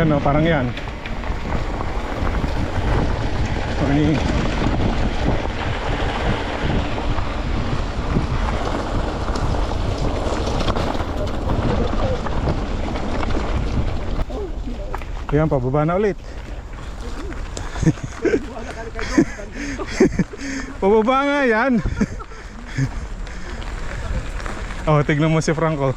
Yan o, parang yan. Morning. Yan, pababa na ulit. Pababa nga yan. Oh, tignan mo si Franco.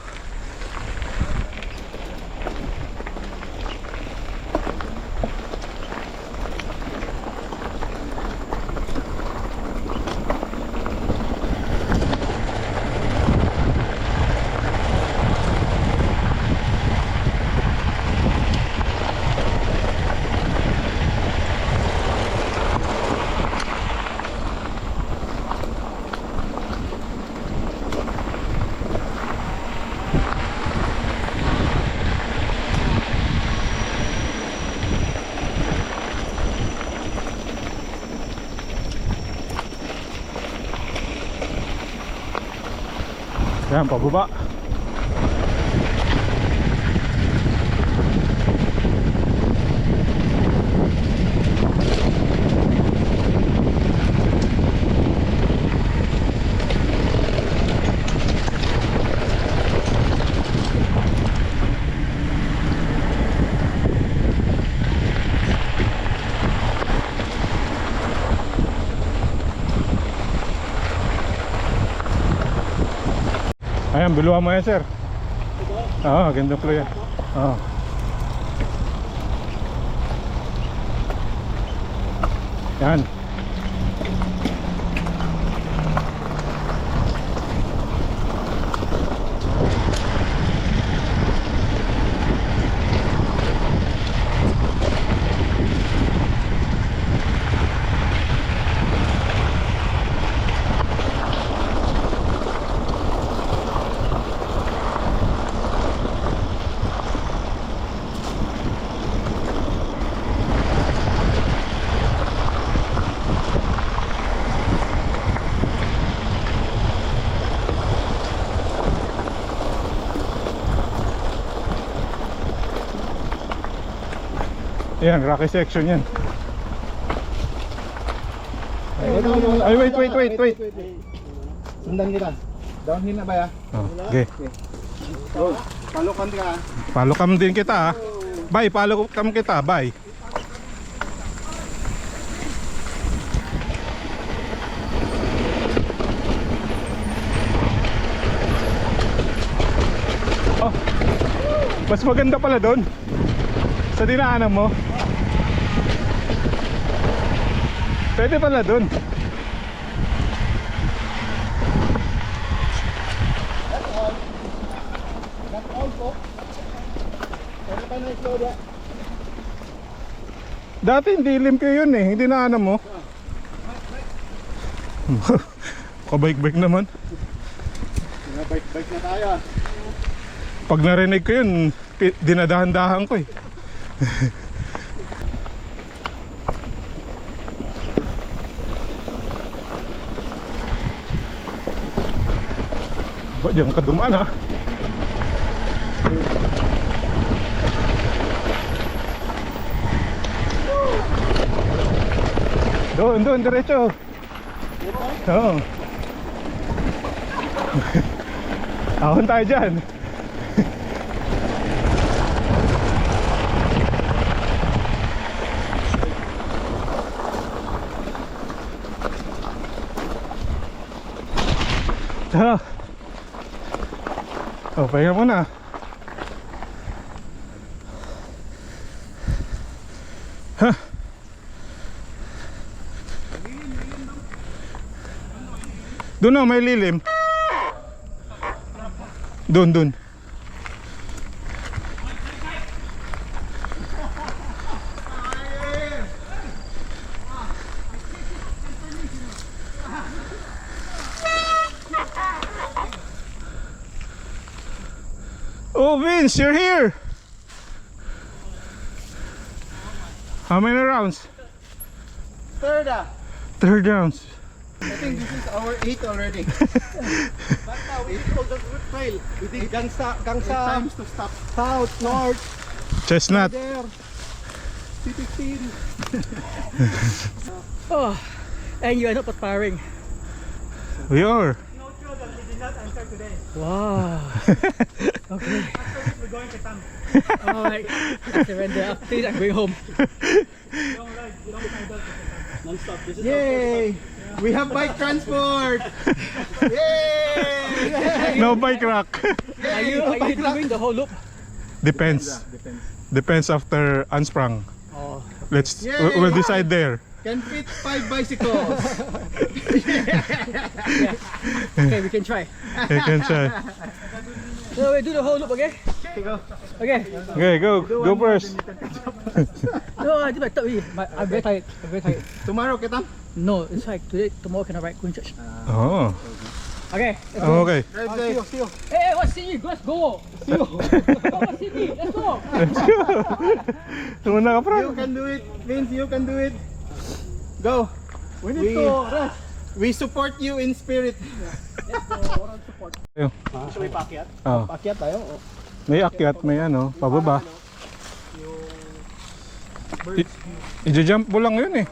Yan, pababa. Ayan, biluhan mo yan, sir. Oo, ganda po yan. Oo. Yan. Ayan, rocky section yan. Ay, wait. Sundan kita. Downhill na ba ya? Oh, okay. Palukan ka. Palukam din kita, ha. Bye, palukam kita, bye. Oh, mas maganda pala doon sa dinaanan mo. Pwede pala doon. Dati hindi limpyo yun eh, hindi dinaanan mo. Kabike-bike naman. Bike na tayo. Pag narinig ko yun, dinadahan-dahan ko eh. Ba't diyan ka dumaan, ha? Doon, diretso. Oo. Ahon tayo dyan. Tara. Oh, pahinga muna. Ha? Doon na, may lilim. Doon. Oh, Vince, you're here. How many rounds? Third. Third rounds. I think this is our 8th already. But now we told the route trail. We think Gangsa times to stop. South, north, Chestnut. There. C15. Oh, and you are not perspiring. We are. No children, we did not answer today. Wow. Okay. We're going to Tam. Alright. I surrender. After this, I'm going home. Long ride, long idle. Non-stop. This is Yay! We have bike transport! Yay! No bike rack. Are you doing the whole loop? Depends. Depends after unsprung. Oh. Let's Yay! we'll decide there. Can fit 5 bicycles. Okay, we can try. You can try. So we do the whole loop, okay? Okay. Okay, go first. No, I did my third. I'm very tired. I'm very tired. Tomorrow, Ketam? No, it's like today, tomorrow cannot ride going church. Oh. Okay. Let's go. Okay. Drive safe. Hey, what's see? Let's go. See you. What's see me? Let's go. Let's go. Tumuna ka, You Frank. can do it. Vince, you can do it. Go. We need to rest. We support you in spirit. Let's go. Moral support. Ayun. So may paakyat? Oh. Paakyat tayo. May akyat, may ano, pababa. I-jump mo lang yun eh.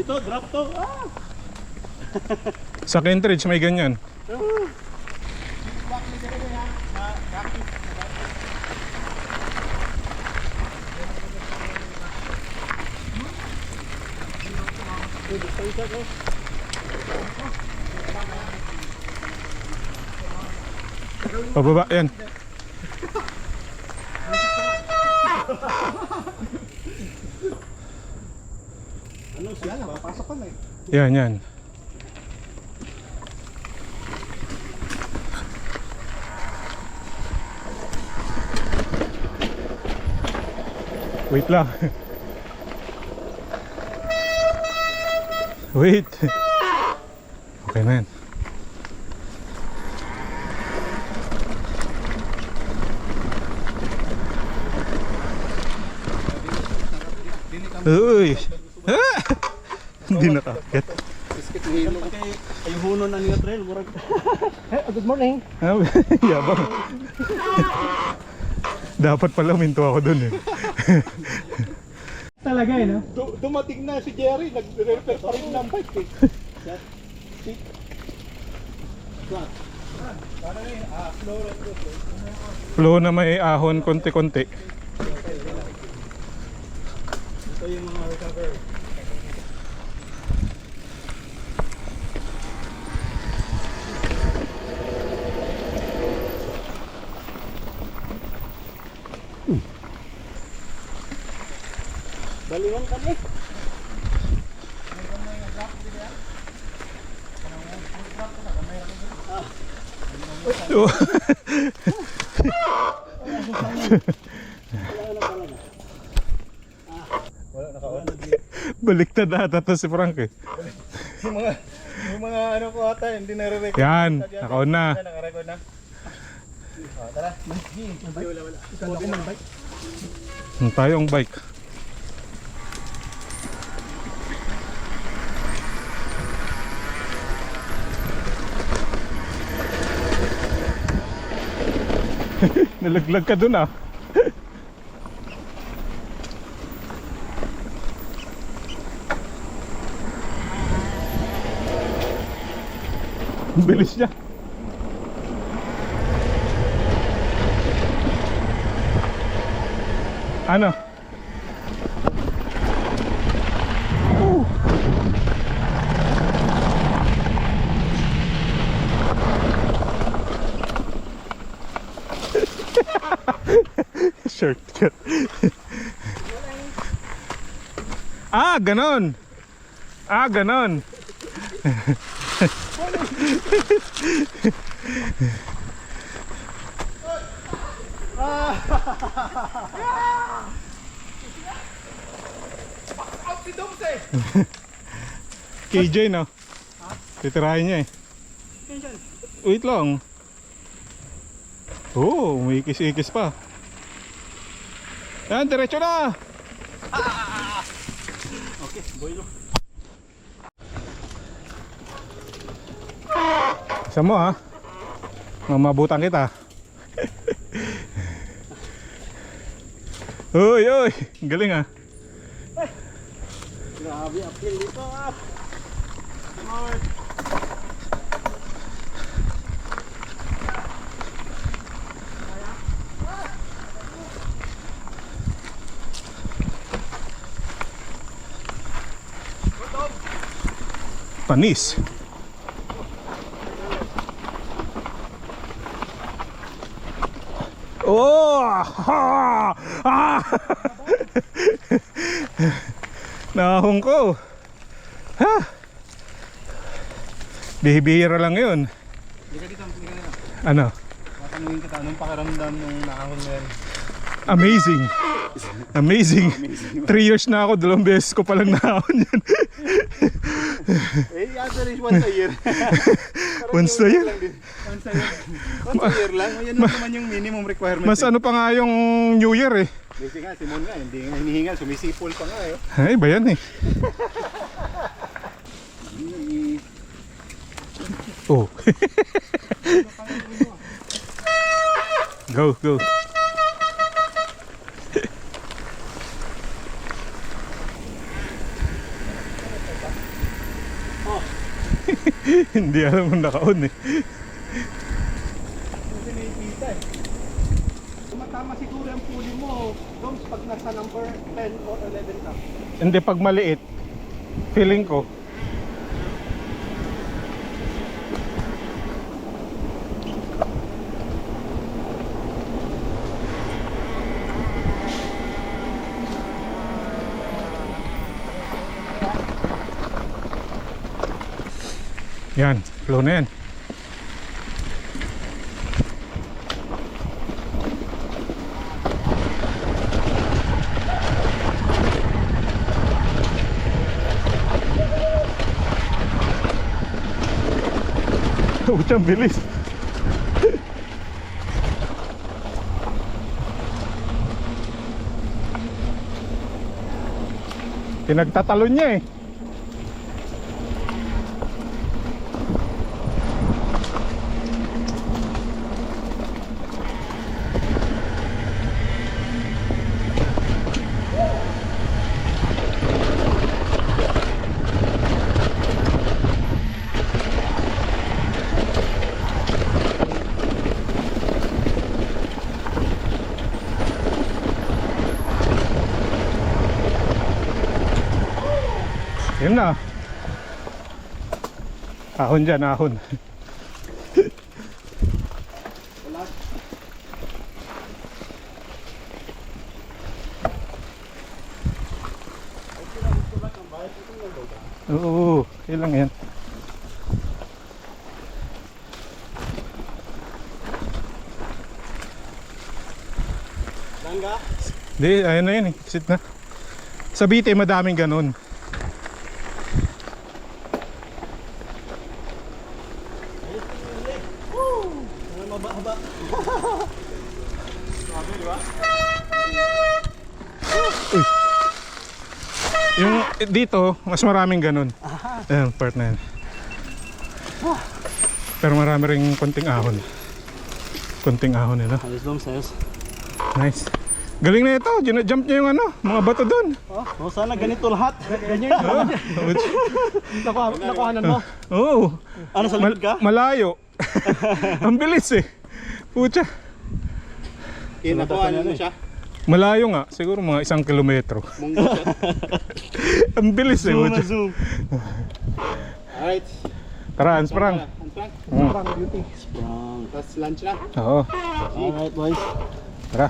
Ito, drop to. Ah! Sa Kentridge may ganyan. Pababa yan. Yan, papasok ka na eh. Yan, yan. Wait lang. Wait. Okay na yan. Uy! Ah! Hindi nakakit. Ay huno na niya trail, murag. Good morning. Yabang. Dapat pala minto ako dun eh. Talaga eh, no? Dumating na si Jerry, nag-repair pa rin ng bike eh. Flow na may ahon konti-konti. Ito yung mga recover. Balingon kami. Baliktad ata to si Frank eh. Yung mga ano ko ata, hindi nare-record. Yan, nakaon na. Naka-record na. Tara. Wala. Ikaw din ng bike. Tayo ang bike. Nalaglag ka dun ah. Ang bilis niya. Ano? Shortcut. Ah, ganon. Ah, ganon. KJ no? Titirahin niya eh. Wait lang. Oh, may ikis-ikis pa. Yan, diretso na. Okay, boylo. Isa mo ha. Mamabutan kita. Uy, uy. Galing ah. Grabe, uphill dito. Lord. Panis. Oh! Ha! Ah! Nahong ko. Ha? Bihira lang yun. Hindi ka dito, hindi ka dito. Ano? Matanungin kita, anong pakiramdam nung nakahon mo yan? Amazing. Amazing. 3 years na ako, 2 beses ko palang nahon yan. Eh, answer is once a year. Once a year? Once a year. Once a year lang. Yan lang naman yung minimum requirement. Mas ano pa nga yung New Year eh. Kasi nga, Simon nga, hindi nga hinihingal, sumisipol pa nga eh. Ay, ba yan eh. Oh. Go, go. Hindi alam kung nakaon eh. Kasi may pita eh. Tumatama siguro yung puli mo, Doms, pag nasa number 10 or 11 ka. Hindi, pag maliit, feeling ko. Yan, flow na yan. Ucang bilis. Pinagtatalon niya eh. Yun na. Ahon dyan, ahon. Oo, ilang yan. Langga? Di, ayun na yun eh. Exit na. Sa BT, madaming ganun. Maba-haba. Sabi, di ba? Yung dito, mas maraming ganun. Ayun, part na yan. Pero marami ring konting ahon. Konting ahon nila. Ayos Doms, ayos. Nice. Galing na ito, jump niya yung ano, mga bato doon. Oh, sana ganito lahat. Ganyan yun. Nakuhanan mo. Oo. Ano, sa likod ka? Malayo. Ang bilis eh. Pucha. Kinakuhanan mo siya. Malayo nga, siguro mga 1 kilometro. Munggo siya. Ang bilis eh. Pucha. Zoom. Alright. Tara, Ansprang. Ansprang. Mm. Beauty. Sprang. Tapos lunch na. Oo. Alright boys. Tara.